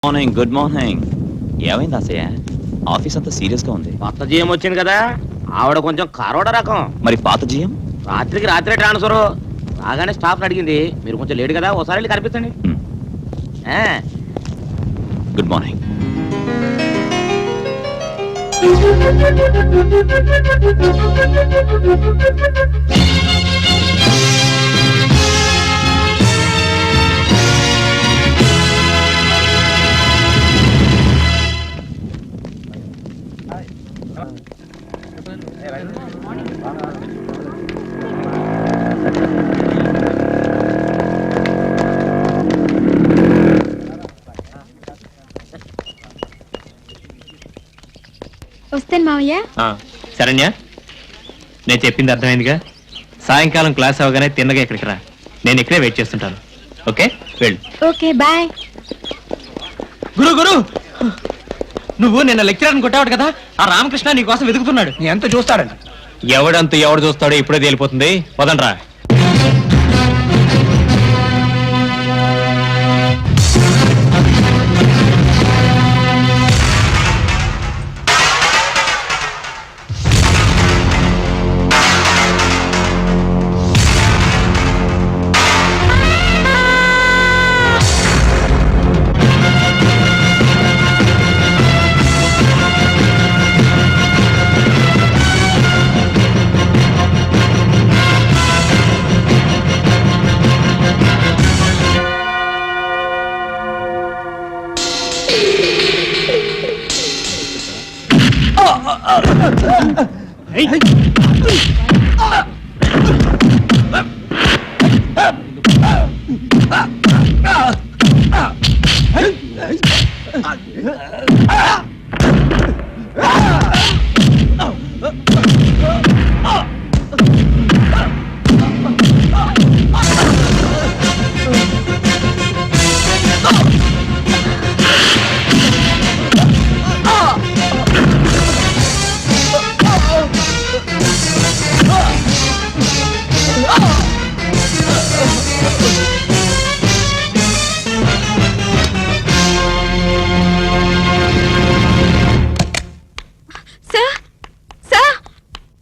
Morning. Good morning. ఏమైంది అసయ్య? Office అంతా serious గా ఉంది. కొత్త జీఎం వచ్చింది కదా, ఆవిడ కొంచెం కరోడ రకం. మరి పాత జీఎం? రాత్రికి రాత్రే ట్రాన్స్ఫర్. రాగానే స్టాఫ్ అడిగింది, మీరు కొంచెం లేట్ కదా, ఒకసారి వెళ్ళి కనిపించండి. Good morning. వస్తాను మావయ్య. శరణ్య, నేను చెప్పింది అర్థమైందిగా. సాయంకాలం క్లాస్ అవగానే తిన్నగా ఇక్కడికి రా, నేను ఇక్కడే వెయిట్ చేస్తుంటాను. ఓకే, వెళ్ళు. Okay, bye. గురు గురు, నువ్వు నిన్న లెక్చరర్ని కొట్టావు కదా, ఆ రామకృష్ణ నీ కోసం వెతుకుతున్నాడు. నీ ఎంత చూస్తాడని. ఎవడు చూస్తాడో ఇప్పుడే తేలిపోతుంది. వదండ్రా.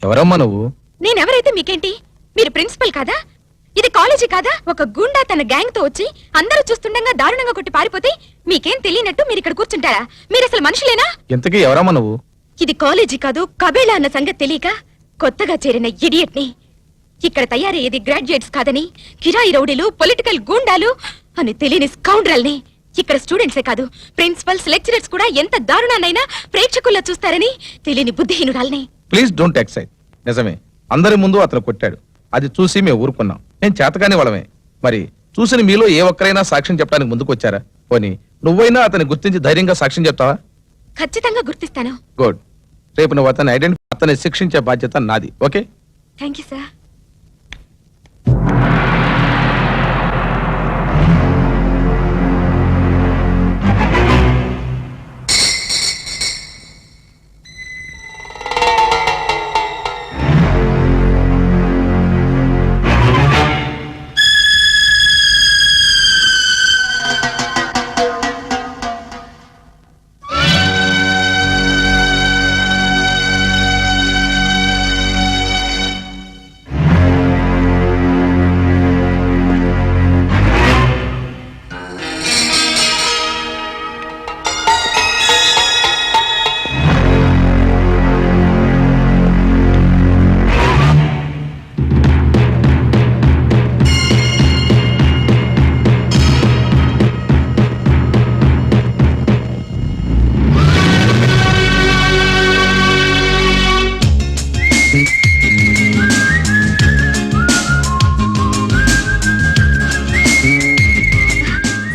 ఎవరమ్మా నువ్వు? నేనెవరైతే మీకేంటి? మీరు ప్రిన్సిపల్ కాదా? ఇది కాలేజీ కాదా? ఒక గుండా తన గ్యాంగ్ తో వచ్చి అందరూ చూస్తుండగా దారుణంగా కొట్టి పారిపోతే మీకేం తెలియనట్టు మీరు ఇక్కడ కూర్చుంటారా? మీరు అసలు మనుషులేనా? ఇంతకీ ఎవరమ్మా నువ్వు? ఇది కాలేజీ కాదు, కబేళా అన్న సంగతి తెలియక కొత్తగా చేరిన ఇడియట్ ని. ఇక్కడ తయారయ్యేది గ్రాడ్యుయేట్స్ కాదని, కిరాయి రౌడీలు, పొలిటికల్ గూండాలు అని తెలియని స్కౌండ్రల్ ని. ఇక్కడ స్టూడెంట్సే కాదు, ప్రిన్సిపల్స్, లెక్చరర్స్ కూడా ఎంత దారుణాన్నైనా ప్రేక్షకుల్లో చూస్తారని తెలియని బుద్ధిహీనురాల్ని. Please don't excite. నిజమే, అందరి ముందు అతను కొట్టాడు. అది చూసి మేము ఊరుకున్నాం. నేను చేతకాని వాళ్ళమే. మరి చూసిన మీలో ఏ ఒక్కరైనా సాక్ష్యం చెప్పడానికి ముందుకు వచ్చారా? పోనీ నువ్వైనా అతన్ని గుర్తించి ధైర్యంగా సాక్ష్యం చెప్తావా? ఖచ్చితంగా గుర్తిస్తాను. గుడ్. రేపు నువ్వు అతన్ని శిక్షించే బాధ్యత నాది. Okay? Thank you sir.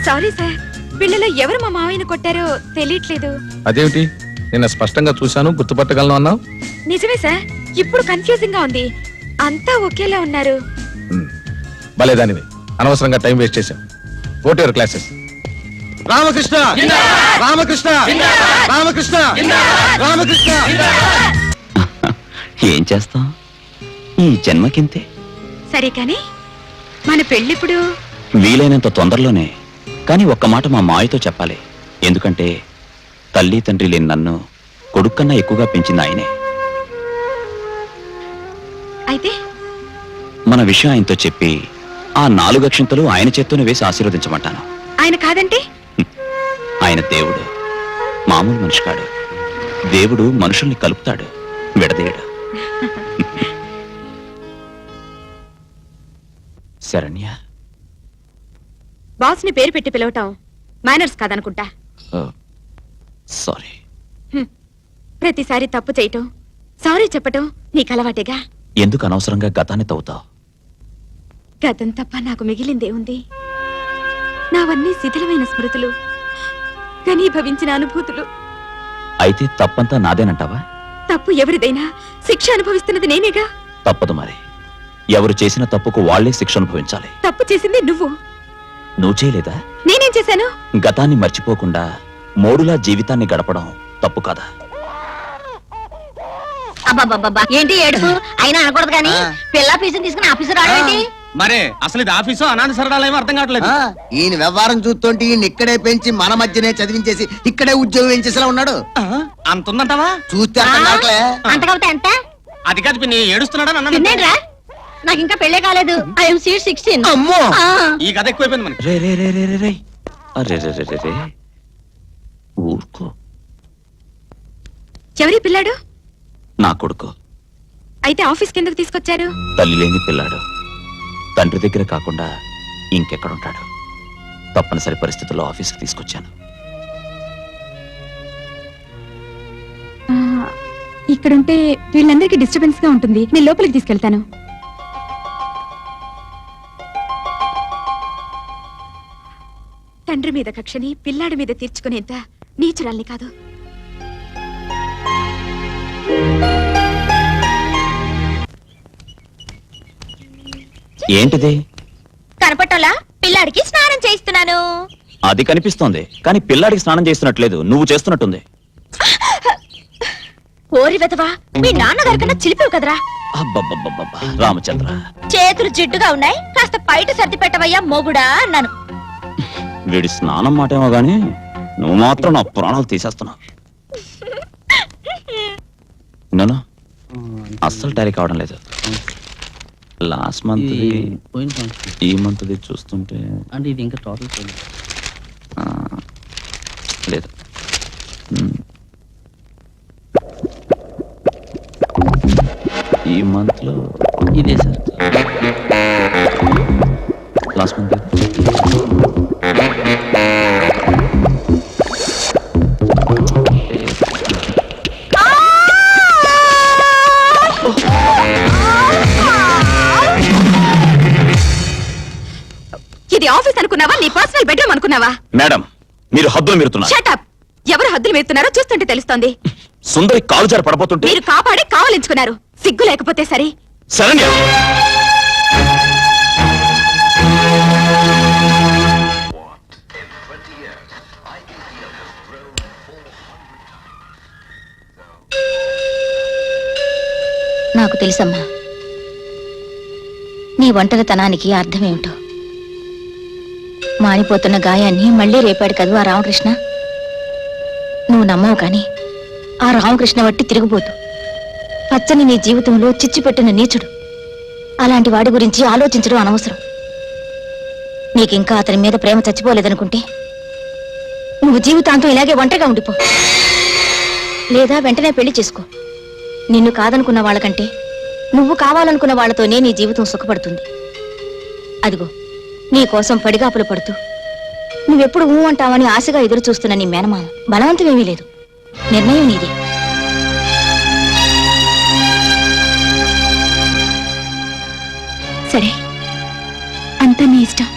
Sorry sir, పిల్లలు ఎవరు మా మావయ్యను కొట్టారో తెలియట్లేదు. అదేమిటి, నిన్న స్పష్టంగా చూశాను, గుర్తుపట్టగలను అన్నావు. నిజమే సార్, ఇప్పుడు కన్ఫ్యూజింగ్ గా ఉంది. అంతా ఒకేలా ఉన్నారు. భలేదానివి, అనవసరంగా టైం వేస్ట్ చేశాం. Go to your classes. Ramakrishna Ramakrishna Ramakrishna Ramakrishna. ఏం చేస్తాం, ఈ జన్మకింతే. సరే కానీ మన పెళ్ళిప్పుడు వీలైనంత తొందరలోనే. కానీ ఒక్క మాట మా మాయతో చెప్పాలి. ఎందుకంటే తల్లి తండ్రి లేని నన్ను కొడుక్కన్నా ఎక్కువగా పెంచింది ఆయనే. అయితే మన విషయం ఆయనతో చెప్పి ఆ 4 అక్షింతలు ఆయన చేత్తోనే వేసి ఆశీర్వదించమంటాను. ఆయన కాదంటే ఆయన దేవుడు, మామూలు మనిషి కాడు. దేవుడు మనుషుల్ని కలుపుతాడు, విడదీయడు. శరణ్య, బాస్ ని పేరు పెట్టి పిలవటం మేనర్స్ కాదనుకుంటా. సారీ. ప్రతిసారి తప్పు చేయటం, సారీ చెప్పటం నీకు అలవాటేగా. ఎందుకు అనవసరంగా గతాన్ని తవ్వుతావు? గతం తప్ప నాకు మిగిలిందే ఉంది. నావన్నీ శిథిలమైన స్మృతులు, ఘనీభవించిన అనుభూతులు. అయితే తప్పంతా నాదేనంటావా? తప్పు ఎవరిదైనా శిక్ష అనుభవిస్తున్నది నేనేగా. తప్పదు మరి. ఎవరు చేసిన తప్పుకు వాళ్లే శిక్ష అనుభవించాలి. తప్పు చేసింది నువ్వు. నువ్వు చేయలేదా? నేనేం చేశాను? గతాన్ని మర్చిపోకుండా మోడులా జీవితాన్ని గడపడం తప్పు కాదా? అబ్బాబ్బా ఏంటి ఏడుపు? అయినా అనకూడదు కానీ పిల్ల ఫీజుని తీసుకుని ఆఫీసు రావడం మరే అసలు ఇది ఆఫీసు అనాథ సరళాలేమో అర్థం కావట్లేదు. ఈయన వ్యవహారం చూస్తుంటే ఈయన ఇక్కడే పెంచి మన మధ్యనే చదివించేసి ఇక్కడే ఉద్యోగం వేయించేసేలా ఉన్నాడు. అంత ఉందంటావా? చూస్తే అర్థం కావట్లే. అంతకపోతే ఎంత అది కాదు పిన్ని, ఏడుస్తున్నాడని అన్నాను. తిన్నాడ్రా? నాకు ఇంకా పెళ్ళే కాలేదు. I'm seat 16. అమ్మో ఈ కథ ఎక్కువైపోయింది మనకి. రే రే రే రే రే రే. అరే రే రే రే రే. ఊరుకో. ఎవరి పిల్లాడు? నా కొడుకు. అయితే ఆఫీస్ కిందకు తీసుకొచ్చారు? తల్లి లేని పిల్లాడు. తండ్రి దగ్గర కాకుండా ఇంకెక్కడుంటాడు? తప్పనిసరి పరిస్థితుల్లో ఆఫీస్కి తీసుకొచ్చాను. ఇక్కడుంటే వీళ్ళందరికీ డిస్టర్బెన్స్ గా ఉంటుంది. నేను లోపలికి తీసుకెళ్తాను. తండ్రి మీద కక్షని పిల్లాడి మీద తీర్చుకునేంత నీచురాల్ని కాదు. ఏంటిది? కనపట్టోలా పిల్లాడికి స్నానం చేయిస్తున్నాను. అది కనిపిస్తోంది, కానీ పిల్లాడికి స్నానం చేస్తున్నట్లేదు, నువ్వు చేస్తున్నట్టుంది. ఓరి వెతవా, మీ నాన్నగారి కన్నా చిలిపివు కదరా. అబ్బబ్బబ్బబ్బబ్బా, రామచంద్ర. చేతులు జిడ్డుగా ఉన్నాయి, కాస్త బయట సర్ది పెట్టవయ్యా మొగుడా అన్నాను. వీడి స్నానం మాటేమో గాని నువ్వు మాత్రం నా ప్రాణాలు తీసేస్తున్నావు. నన్ను అస్సలు టాలీ కావడం లేదు. లాస్ట్ మంత్ ఈ మంత్ చూస్తుంటే అంటే ఇది ఇంకా టోటల్ లేదు. ఈ మంత్ లో ఇదే సార్. లాస్ట్ మంత్ ఇది ఆఫీస్ అనుకున్నావా, నీ పర్సనల్ బెడ్రూమ్ అనుకున్నావా? మేడం, మీరు హద్దులు మీరుతున్నారు. Shut up. ఎవరు హద్దులు మీరుతున్నారో చూస్తుంటే తెలుస్తోంది. సుందరి కాలు జారి పడబోతుంటే మీరు కాపాడి కావలించుకున్నారు. సిగ్గు లేకపోతే సరే. శరణ్య, నాకు తెలుసమ్మా నీ ఒంటరితనానికి అర్థమేమిటో. మానిపోతున్న గాయాన్ని మళ్ళీ రేపాడు కదూ ఆ రామకృష్ణ. నువ్వు నమ్మవు కాని ఆ రామకృష్ణ వట్టి తిరిగిపోతూ పచ్చని నీ జీవితంలో చిచ్చుపెట్టిన నీచుడు. అలాంటి వాడి గురించి ఆలోచించడం అనవసరం. నీకింకా అతని మీద ప్రేమ చచ్చిపోలేదనుకుంటే నువ్వు జీవితాంతం ఇలాగే ఒంటరిగా ఉండిపో, లేదా వెంటనే పెళ్లి చేసుకో. నిన్ను కాదనుకున్న వాళ్ళకంటే నువ్వు కావాలనుకున్న వాళ్లతోనే నీ జీవితం సుఖపడుతుంది. అదిగో నీ కోసం పడిగాపులు పడుతూ నువ్వెప్పుడు ఊ అంటావని ఆశగా ఎదురు చూస్తున్న నీ మేనమామ బలవంతమేమీ లేదు. నిర్ణయం నీదే. సరే, అంతా నీ ఇష్టం.